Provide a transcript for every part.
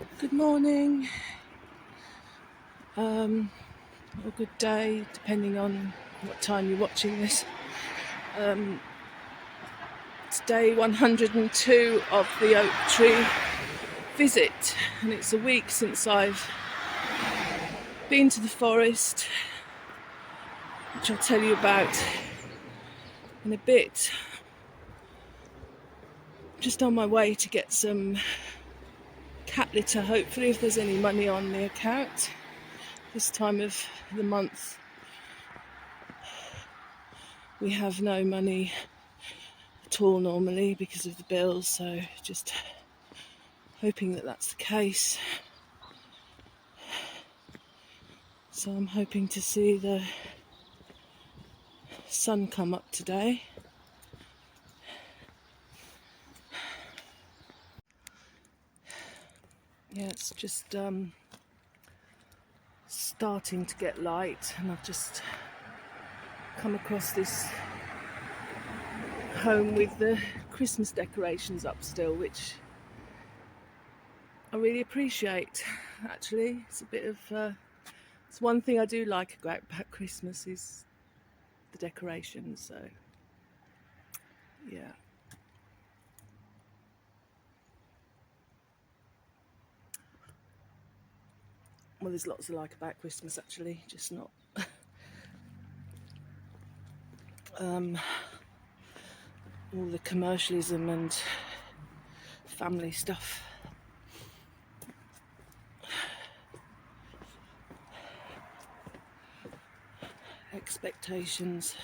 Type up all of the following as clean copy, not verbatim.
Good morning, or good day, depending on what time you're watching this. It's day 102 of the oak tree visit, and it's a week since I've been to the forest, which I'll tell you about in a bit. Just on my way to get some cat litter, hopefully, if there's any money on the account. This time of the month we have no money at all normally because of the bills, so just hoping that that's the case. So I'm hoping to see the sun come up today. Yeah, it's just starting to get light, and I've just come across this home with the Christmas decorations up still, which I really appreciate. Actually, it's a bit of it's one thing I do like about Christmas is the decorations. So yeah. Well, there's lots to like about Christmas actually, just not all the commercialism and family stuff. Expectations.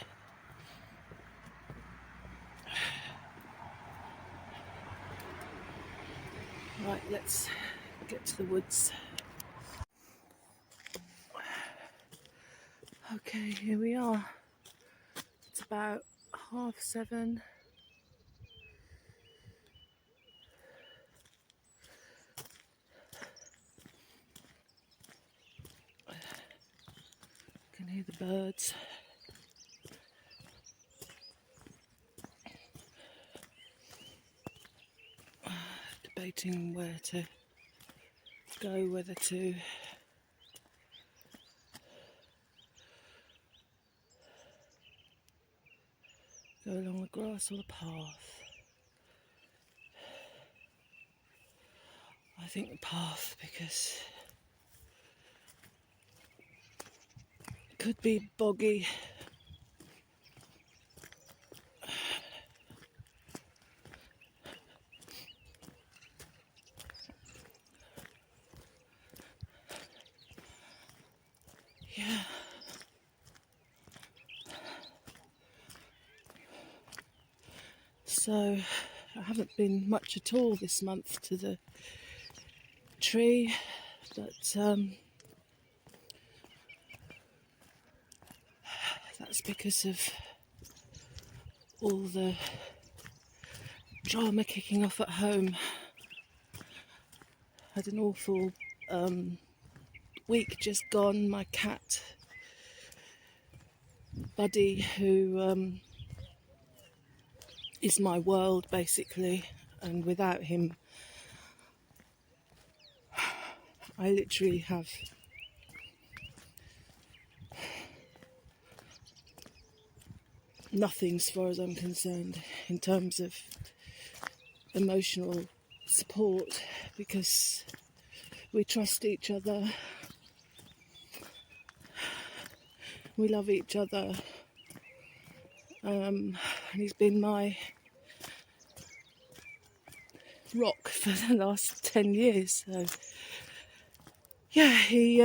Right, let's get to the woods. Okay, here we are. It's about 7:30. You can hear the birds. Debating where to go, whether to go along the grass or the path. I think the path, because it could be boggy. Yeah. So I haven't been much at all this month to the tree, but that's because of all the drama kicking off at home. Had an awful week just gone. My cat Buddy, who is my world basically, and without him I literally have nothing as far as I'm concerned in terms of emotional support, because we trust each other, we love each other, and he's been my rock for the last 10 years. So yeah, he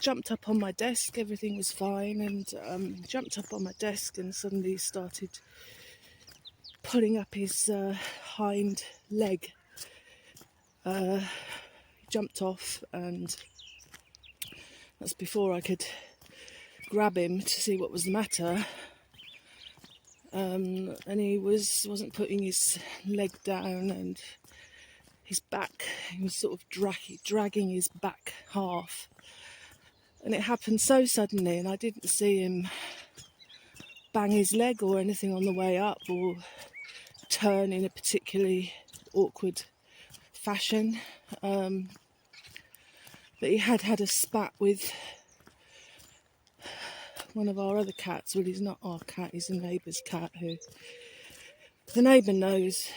jumped up on my desk, everything was fine, and jumped up on my desk and suddenly started pulling up his hind leg. Jumped off, and that's before I could grab him to see what was the matter. And he wasn't putting his leg down, and his back, he was sort of dragging his back half. And it happened so suddenly, and I didn't see him bang his leg or anything on the way up, or turn in a particularly awkward fashion. But he had a spat with one of our other cats. Well, he's not our cat, he's a neighbour's cat who the neighbour knows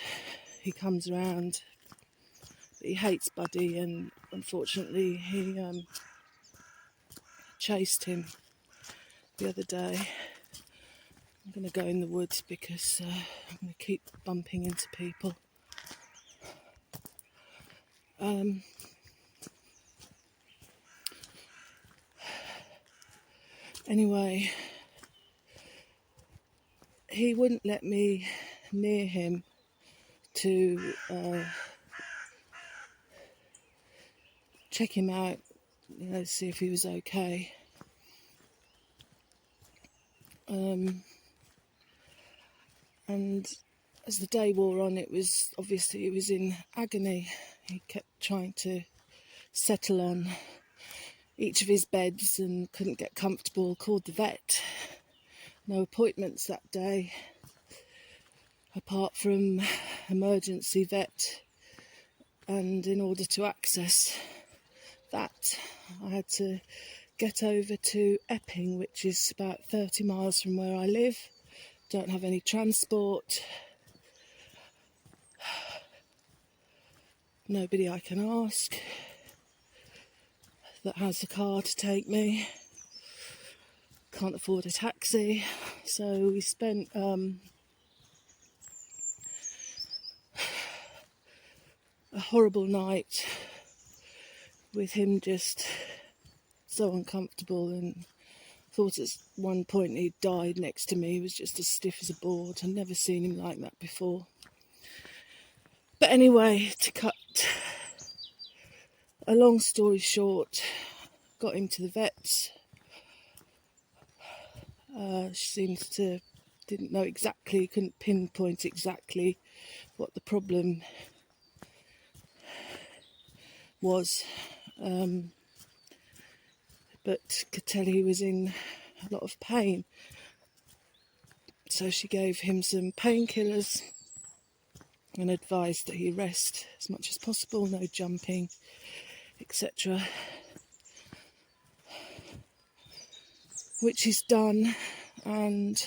he comes around. But he hates Buddy, and unfortunately he chased him the other day. I'm going to go in the woods because I'm going to keep bumping into people. Anyway, he wouldn't let me near him to check him out, see if he was okay. And as the day wore on, it was obviously he was in agony. He kept trying to settle on each of his beds and couldn't get comfortable. Called the vet. No appointments that day, apart from emergency vet. And in order to access that, I had to get over to Epping, which is about 30 miles from where I live. Don't have any transport. Nobody I can ask that has a car to take me. Can't afford a taxi. So we spent a horrible night with him just so uncomfortable, and thought at one point he'd died next to me. He was just as stiff as a board. I'd never seen him like that before. But anyway, to cut a long story short, got him to the vets. She didn't know exactly, couldn't pinpoint exactly what the problem was, but could tell he was in a lot of pain. So she gave him some painkillers and advised that he rest as much as possible, no jumping, etc. Which he's done, and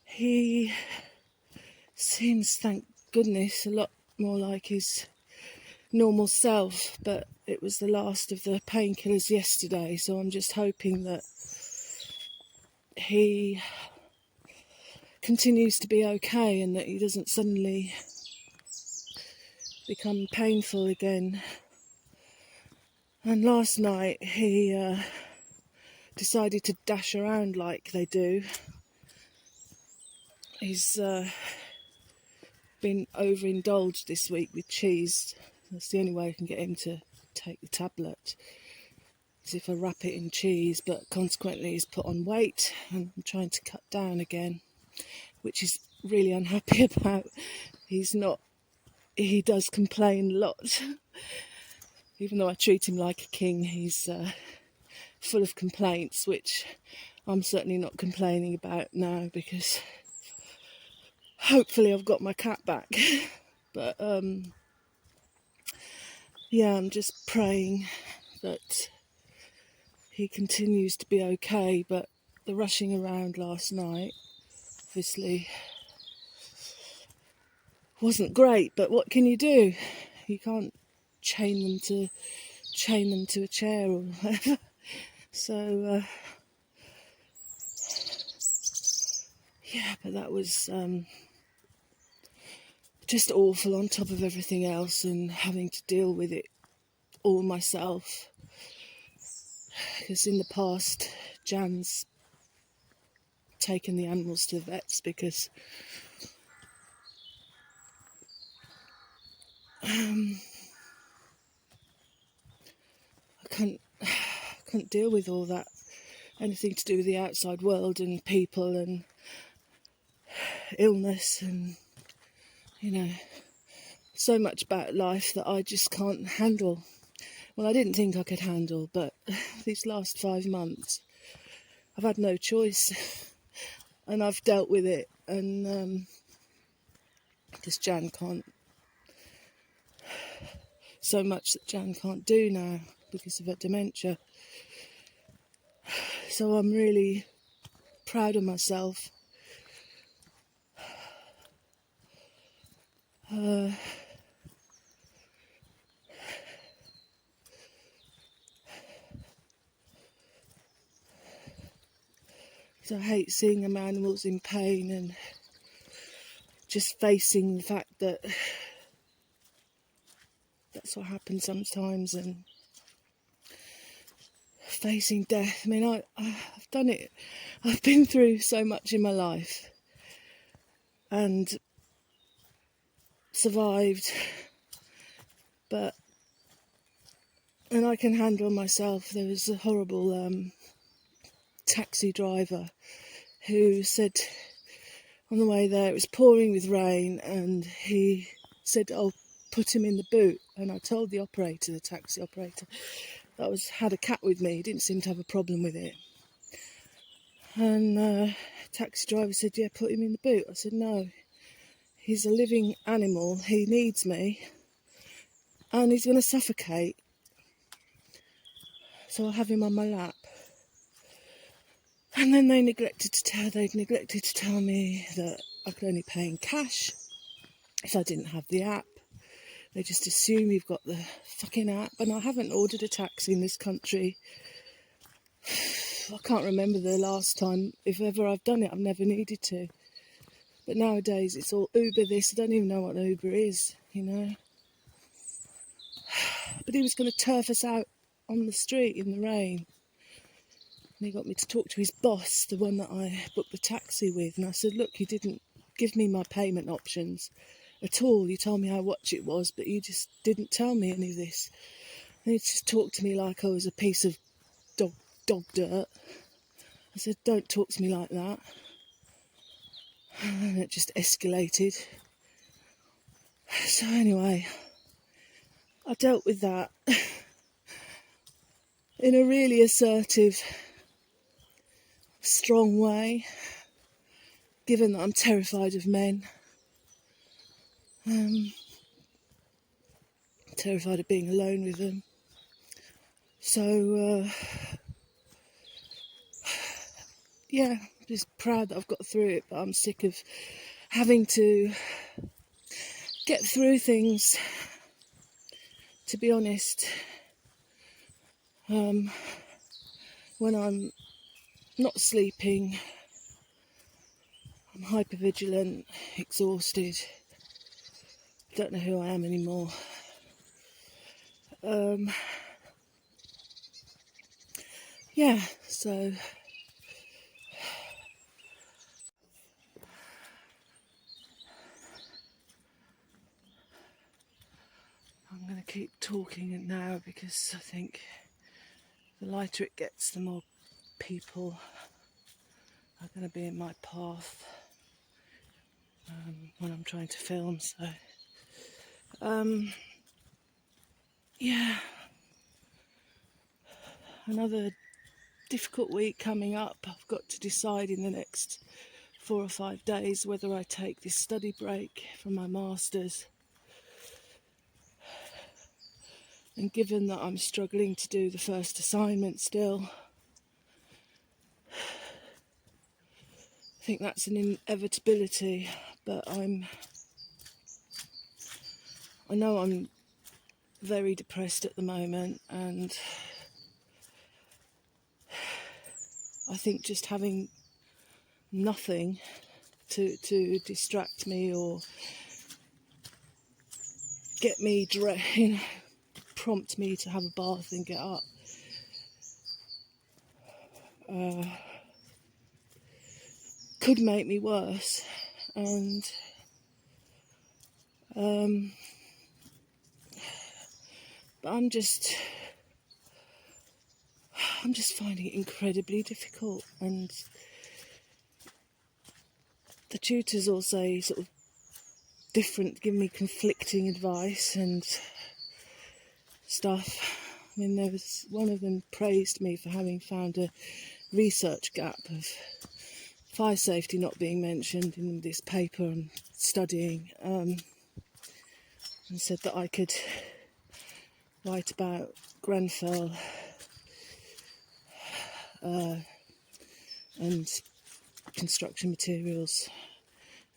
he seems, thank goodness, a lot more like his normal self. But it was the last of the painkillers yesterday, so I'm just hoping that he continues to be okay and that he doesn't suddenly become painful again. And last night he decided to dash around like they do. He's been overindulged this week with cheese. That's the only way I can get him to take the tablet, is if I wrap it in cheese. But consequently he's put on weight, and I'm trying to cut down again, which he's really unhappy about. He does complain a lot. Even though I treat him like a king, he's full of complaints, which I'm certainly not complaining about now, because hopefully I've got my cat back. But yeah, I'm just praying that he continues to be okay. But the rushing around last night obviously wasn't great. But what can you do? You can't chain them to a chair or whatever. So yeah, but that was just awful, on top of everything else, and having to deal with it all myself. Because in the past, Jan's taken the animals to the vets because I couldn't deal with all that, anything to do with the outside world and people and illness, and so much about life that I just can't handle. Well, I didn't think I could handle, but these last 5 months I've had no choice, and I've dealt with it, and because Jan can't, so much that Jan can't do now because of her dementia. So I'm really proud of myself. So I hate seeing animals in pain and just facing the fact that that's what happens sometimes, and facing death. I mean, I've done it. I've been through so much in my life and survived, and I can handle myself. There was a horrible taxi driver who said on the way there, it was pouring with rain, and he said, "Oh, put him in the boot." And I told the operator, the taxi operator, that had a cat with me. He didn't seem to have a problem with it. And taxi driver said, "Yeah, put him in the boot." I said, "No, he's a living animal. He needs me, and he's going to suffocate. So I'll have him on my lap." And then they'd neglected to tell me that I could only pay in cash if I didn't have the app. They just assume you've got the fucking app. And I haven't ordered a taxi in this country. I can't remember the last time, if ever I've done it. I've never needed to. But nowadays it's all Uber this. I don't even know what Uber is, you know. But he was going to turf us out on the street in the rain. And he got me to talk to his boss, the one that I booked the taxi with. And I said, "Look, you didn't give me my payment options at all. You told me how much it was, but you just didn't tell me any of this." And he just talked to me like I was a piece of dog dirt. I said, "Don't talk to me like that." And it just escalated. So anyway, I dealt with that in a really assertive, strong way, given that I'm terrified of men. Terrified of being alone with them. So, yeah, just proud that I've got through it, but I'm sick of having to get through things, to be honest. When I'm not sleeping, I'm hypervigilant, exhausted, don't know who I am anymore. Yeah, so I'm going to keep talking now because I think the lighter it gets, the more people are going to be in my path when I'm trying to film. So, yeah, another difficult week coming up. I've got to decide in the next 4 or 5 days whether I take this study break from my masters. And given that I'm struggling to do the first assignment still, I think that's an inevitability. But I know I'm very depressed at the moment, and I think just having nothing to distract me or get me prompt me to have a bath and get up, could make me worse. And but I'm just finding it incredibly difficult. And the tutors all say sort of different, give me conflicting advice and stuff. I mean, there was one of them praised me for having found a research gap of fire safety not being mentioned in this paper I'm studying, and said that I could write about Grenfell and construction materials.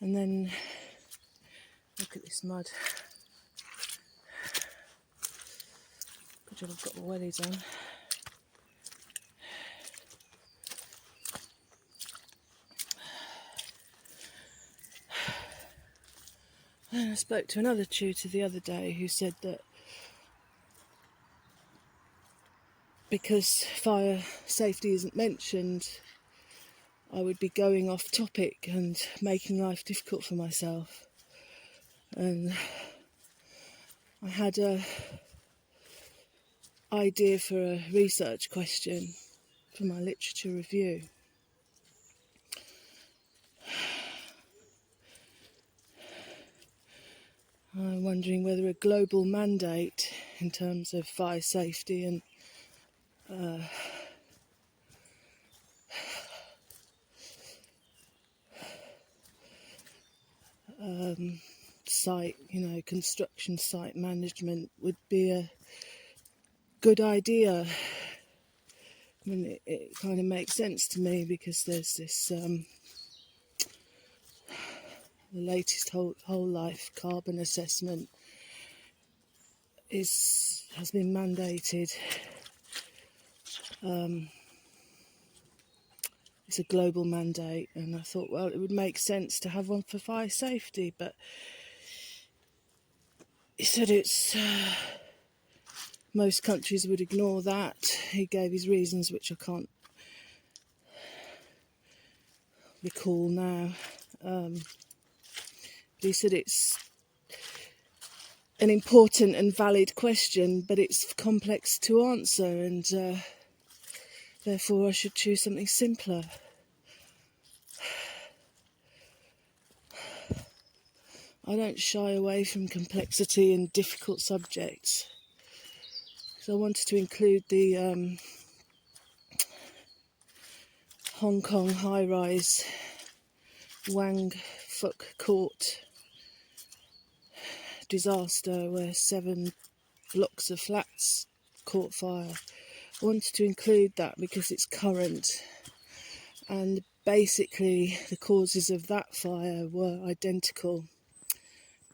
And then look at this mud. Good job I've got my wellies on. And I spoke to another tutor the other day who said that because fire safety isn't mentioned, I would be going off topic and making life difficult for myself. And I had a idea for a research question for my literature review. I'm wondering whether a global mandate in terms of fire safety and site, construction site management would be a good idea. I mean, it kind of makes sense to me because there's this, the latest whole life carbon assessment has been mandated. It's a global mandate, and I thought, well, it would make sense to have one for fire safety, but he said most countries would ignore that. He gave his reasons, which I can't recall now. But he said it's an important and valid question, but it's complex to answer, and therefore I should choose something simpler. I don't shy away from complexity and difficult subjects. So I wanted to include the Hong Kong high-rise Wang Fuk Court disaster where 7 blocks of flats caught fire. I wanted to include that because it's current, and basically the causes of that fire were identical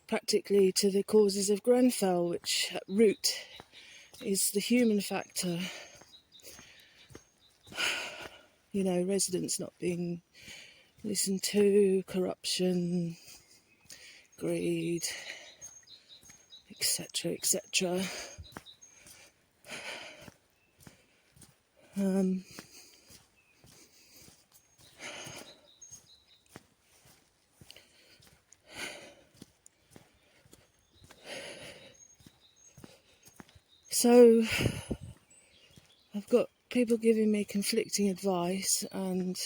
practically to the causes of Grenfell, which at root is the human factor. Residents not being listened to, corruption, greed, etc., etc. So I've got people giving me conflicting advice, and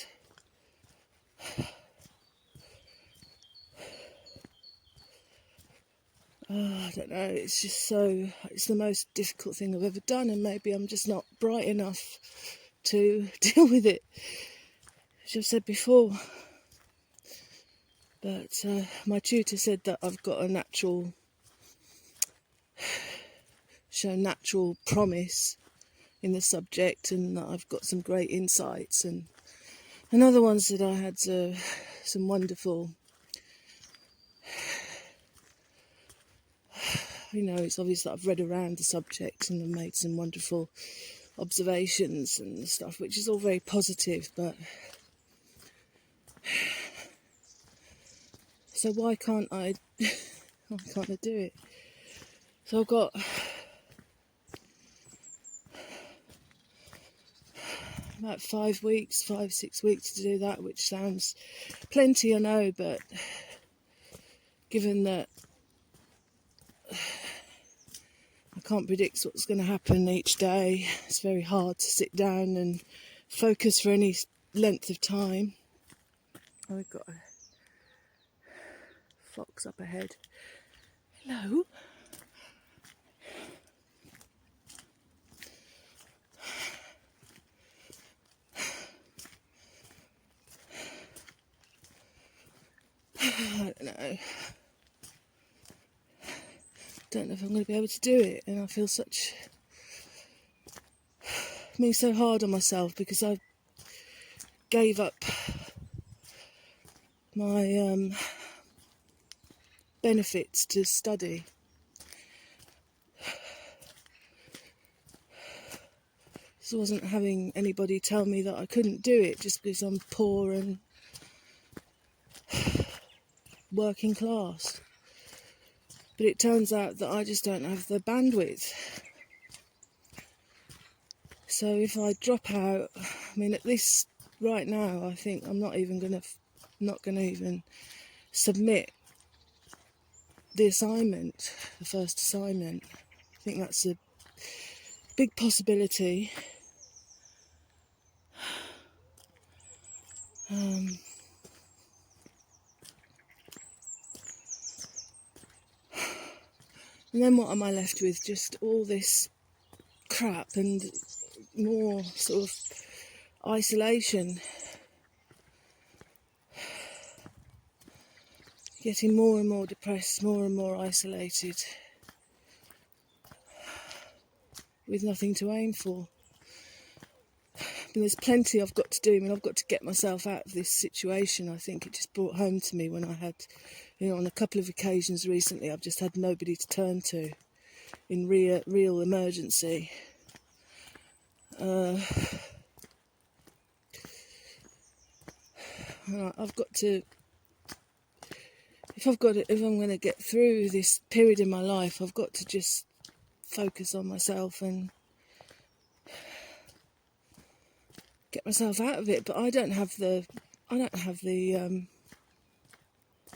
I don't know, it's the most difficult thing I've ever done, and maybe I'm just not bright enough to deal with it, as I've said before. But my tutor said that I've got show natural promise in the subject, and that I've got some great insights, and other ones that I had some wonderful, it's obvious that I've read around the subject and made some wonderful observations and stuff, which is all very positive, but so why can't I do it? So I've got about 5 weeks, 6 weeks to do that, which sounds plenty, I know, but given that I can't predict what's going to happen each day, it's very hard to sit down and focus for any length of time. Oh, we've got a fox up ahead. Hello. don't know if I'm going to be able to do it, and I feel me so hard on myself because I gave up my benefits to study. So I wasn't having anybody tell me that I couldn't do it just because I'm poor and working class. But it turns out that I just don't have the bandwidth. So if I drop out, I mean, at this right now, I think I'm not going to even submit the assignment, the first assignment. I think that's a big possibility. And then what am I left with? Just all this crap and more sort of isolation. Getting more and more depressed, more and more isolated, with nothing to aim for. And there's plenty I've got to do. I mean, I've got to get myself out of this situation. I think it just brought home to me when I had, on a couple of occasions recently, I've just had nobody to turn to in real emergency. I've got to, if I'm going to get through this period in my life, I've got to just focus on myself and get myself out of it. But I don't have the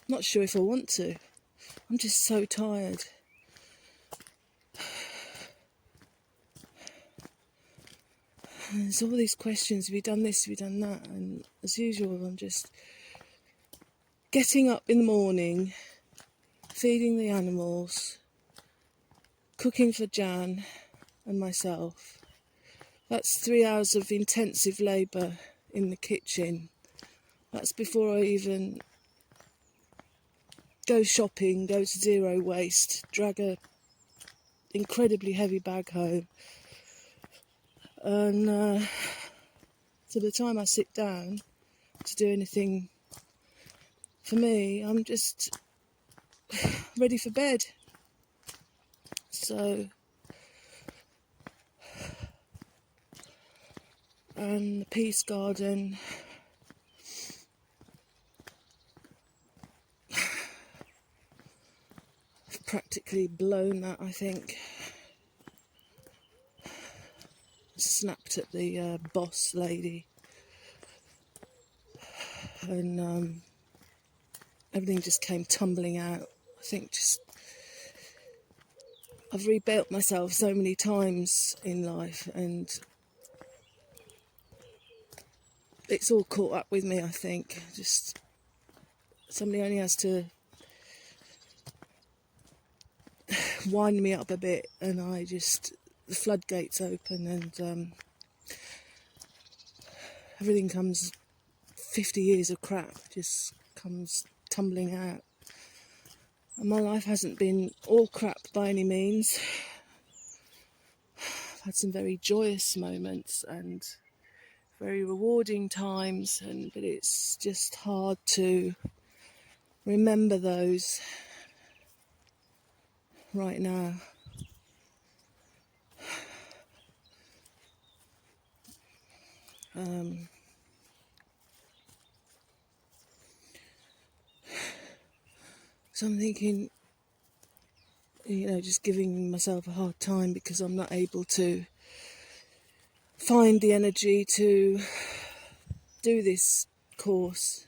not sure if I want to. I'm just so tired. And there's all these questions, have you done this, have you done that? And as usual, I'm just getting up in the morning, feeding the animals, cooking for Jan and myself. That's 3 hours of intensive labour in the kitchen. That's before I even go shopping, go to zero waste, drag a incredibly heavy bag home. And so by the time I sit down to do anything for me, I'm just ready for bed. So, and the peace garden, I've practically blown that, I think. Snapped at the boss lady, and everything just came tumbling out. I think I've rebuilt myself so many times in life, and it's all caught up with me, I think. Just somebody only has to wind me up a bit, and the floodgates open, and everything comes, 50 years of crap just comes tumbling out. And my life hasn't been all crap by any means. I've had some very joyous moments and very rewarding times, but it's just hard to remember those right now. So I'm thinking, just giving myself a hard time because I'm not able to find the energy to do this course.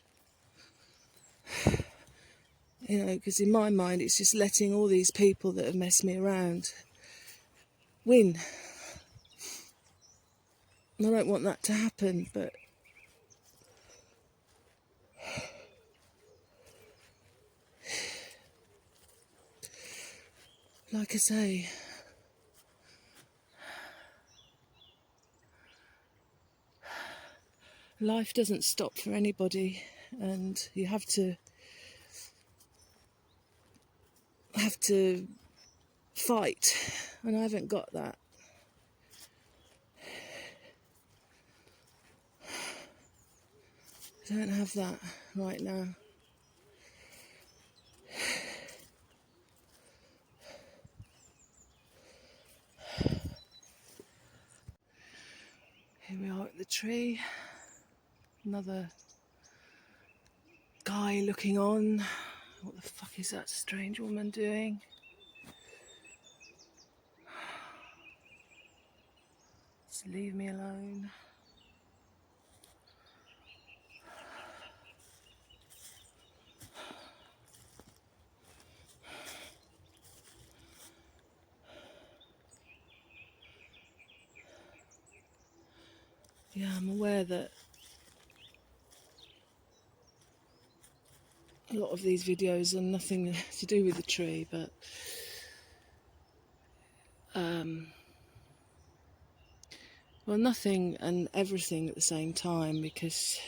Because in my mind it's just letting all these people that have messed me around win. And I don't want that to happen, but like I say, life doesn't stop for anybody, and you have to fight, and I haven't got that. I don't have that right now. Here we are at the tree. Another guy looking on. What the fuck is that strange woman doing? Just leave me alone. Yeah, I'm aware that a lot of these videos are nothing to do with the tree, but well, nothing and everything at the same time, because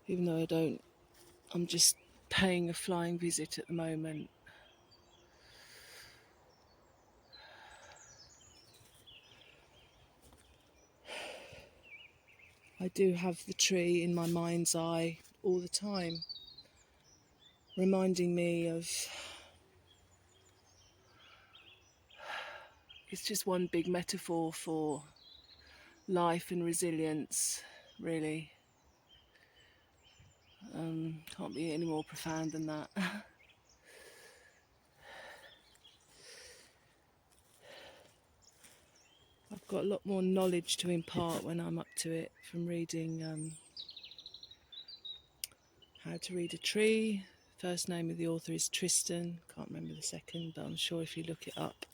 even though I'm just paying a flying visit at the moment. I do have the tree in my mind's eye all the time, reminding me of, it's just one big metaphor for life and resilience, really. Can't be any more profound than that. I've got a lot more knowledge to impart when I'm up to it from reading How to Read a Tree. First name of the author is Tristan, can't remember the second, but I'm sure if you look it up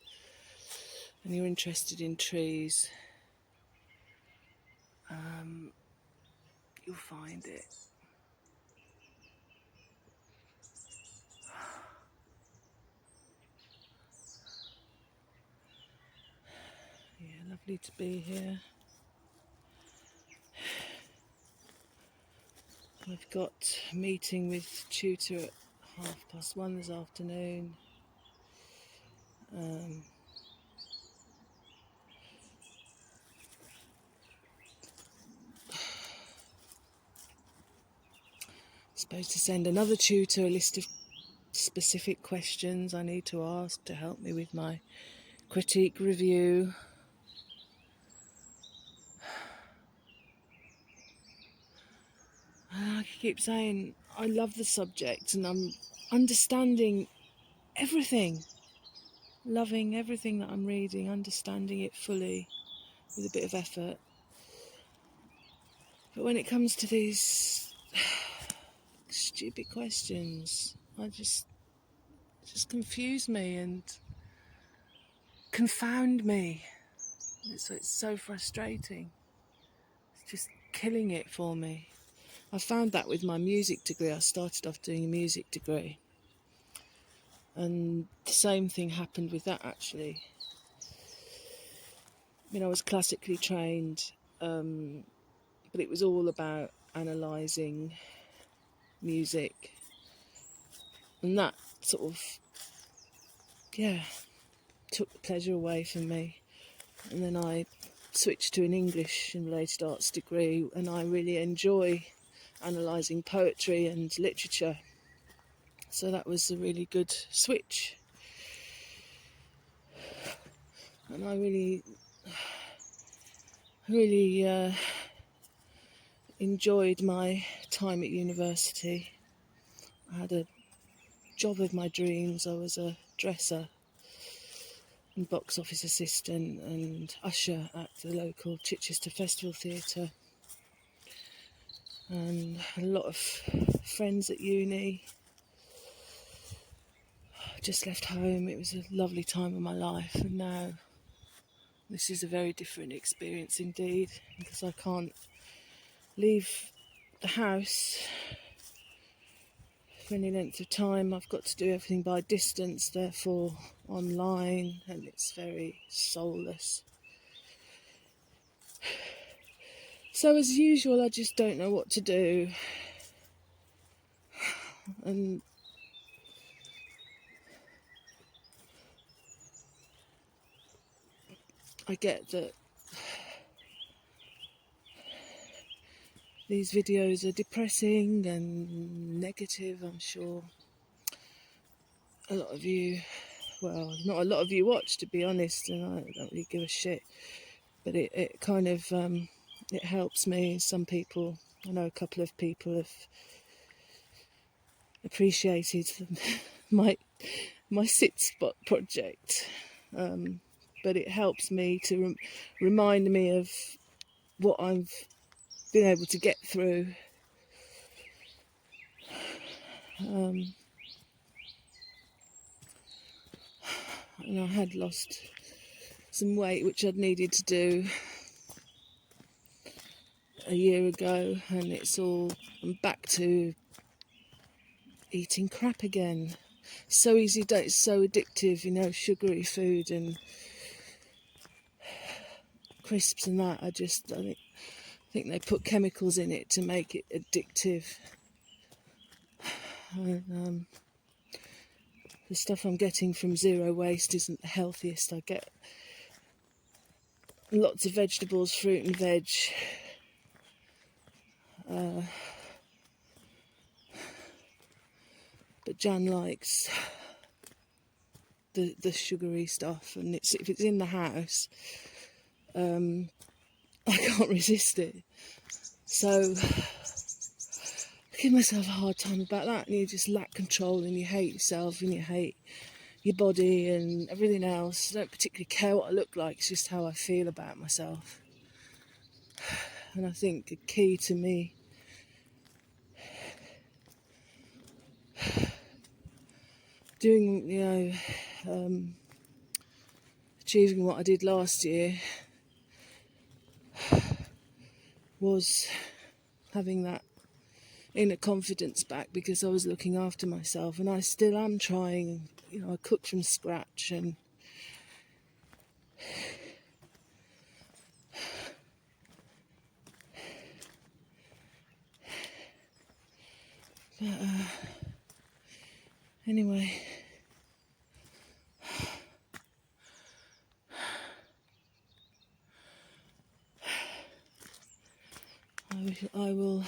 and you're interested in trees, you'll find it. Yeah, lovely to be here. I've got a meeting with tutor at 1:30 this afternoon. Supposed to send another tutor a list of specific questions I need to ask to help me with my critique review. I keep saying I love the subject and I'm understanding everything, loving everything that I'm reading, understanding it fully with a bit of effort. But when it comes to these stupid questions, I just confuse me and confound me. It's so frustrating. It's just killing it for me. I found that with my music degree. I started off doing a music degree, and the same thing happened with that, actually. I mean, I was classically trained, but it was all about analysing music, and that sort of, took the pleasure away from me. And then I switched to an English and related arts degree, and I really enjoy analysing poetry and literature. So that was a really good switch. And I really enjoyed my time at university. I had a job of my dreams. I was a dresser and box office assistant and usher at the local Chichester Festival Theatre, and had a lot of friends at uni. I just left home. It was a lovely time of my life, and now this is a very different experience indeed, because I can't leave the house for any length of time. I've got to do everything by distance, therefore online, and it's very soulless. So as usual, I just don't know what to do. And I get that these videos are depressing and negative. I'm sure a lot of you, well, not a lot of you watch, to be honest, and I don't really give a shit. But it kind of, it helps me. Some people, I know a couple of people have appreciated my sit spot project, but it helps me to remind me of what I've been able to get through. And I had lost some weight, which I'd needed to do a year ago, and I'm back to eating crap again. So easy, it's so addictive, sugary food and crisps and that. I think they put chemicals in it to make it addictive. And the stuff I'm getting from Zero Waste isn't the healthiest. I get lots of vegetables, fruit and veg. But Jan likes the sugary stuff, and if it's in the house, I can't resist it. So I give myself a hard time about that, and you just lack control, and you hate yourself, and you hate your body and everything else. I don't particularly care what I look like, it's just how I feel about myself. And I think a key to me doing, achieving what I did last year was having that inner confidence back, because I was looking after myself, and I still am trying. I cook from scratch, and anyway, I will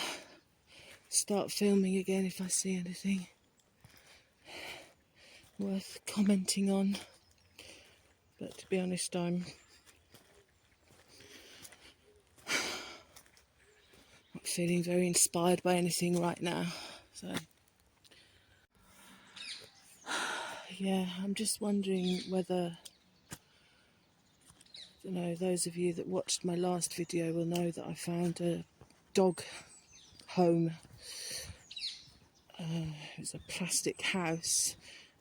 start filming again if I see anything worth commenting on. But to be honest, I'm not feeling very inspired by anything right now. So yeah, I'm just wondering whether, those of you that watched my last video will know that I found a dog home. It's a plastic house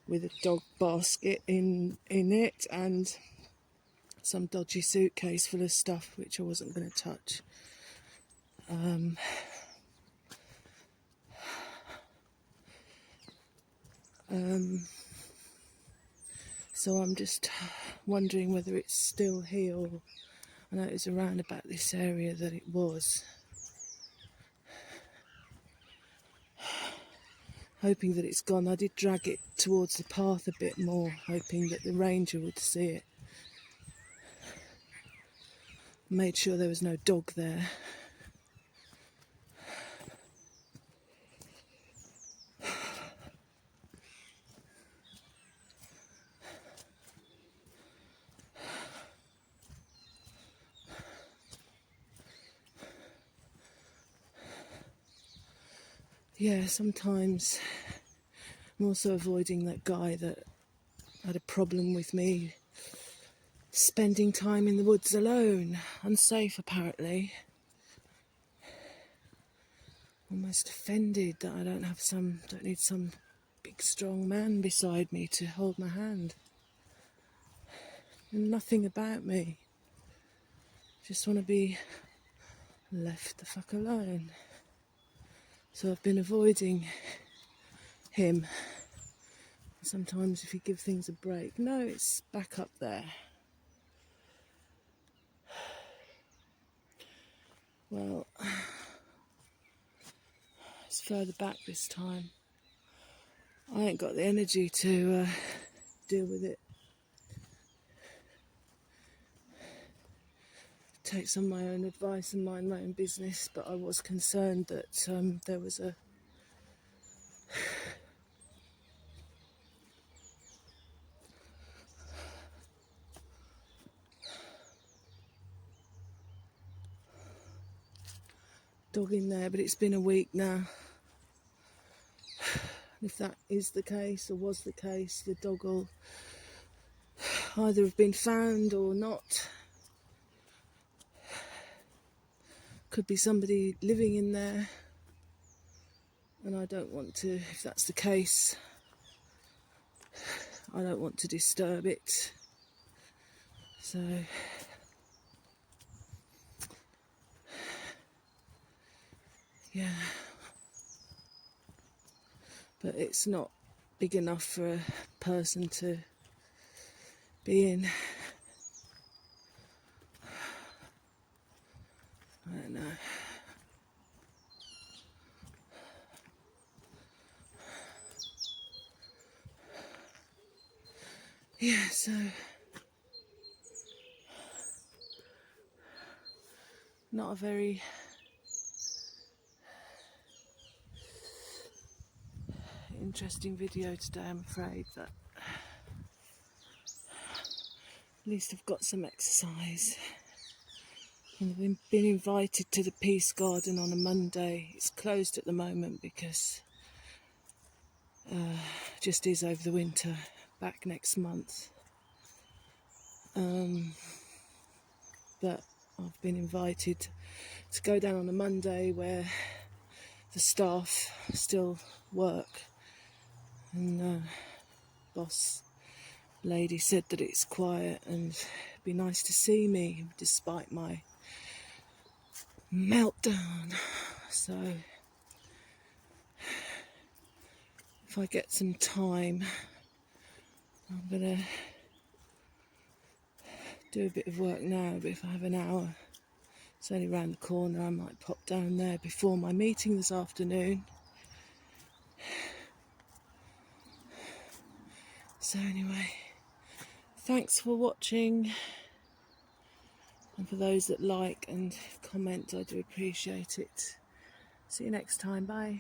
with a dog basket in it, and some dodgy suitcase full of stuff which I wasn't going to touch. So I'm just wondering whether it's still here, or I know it was around about this area that it was. Hoping that it's gone. I did drag it towards the path a bit more, hoping that the ranger would see it. Made sure there was no dog there. Yeah, sometimes I'm also avoiding that guy that had a problem with me spending time in the woods alone. Unsafe, apparently. Almost offended that I don't need some big strong man beside me to hold my hand. And nothing about me. Just want to be left the fuck alone. So I've been avoiding him. Sometimes if you give things a break. No, it's back up there. Well, it's further back this time. I ain't got the energy to deal with it. take some of my own advice and mind my own business, but I was concerned that there was a dog in there, but it's been a week now. If that is the case, or was the case, the dog will either have been found or not. Could be somebody living in there, and I don't want to, if that's the case, I don't want to disturb it. So yeah, but it's not big enough for a person to be in. I don't know. Yeah, so not a very interesting video today, I'm afraid, but at least I've got some exercise. And I've been invited to the Peace Garden on a Monday. It's closed at the moment because just is over the winter, back next month. But I've been invited to go down on a Monday where the staff still work, and boss lady said that it's quiet and it'd be nice to see me despite my meltdown. So if I get some time, I'm gonna do a bit of work now, but if I have an hour, it's only round the corner, I might pop down there before my meeting this afternoon. So anyway, thanks for watching, and for those that like and comment, I do appreciate it. See you next time, bye.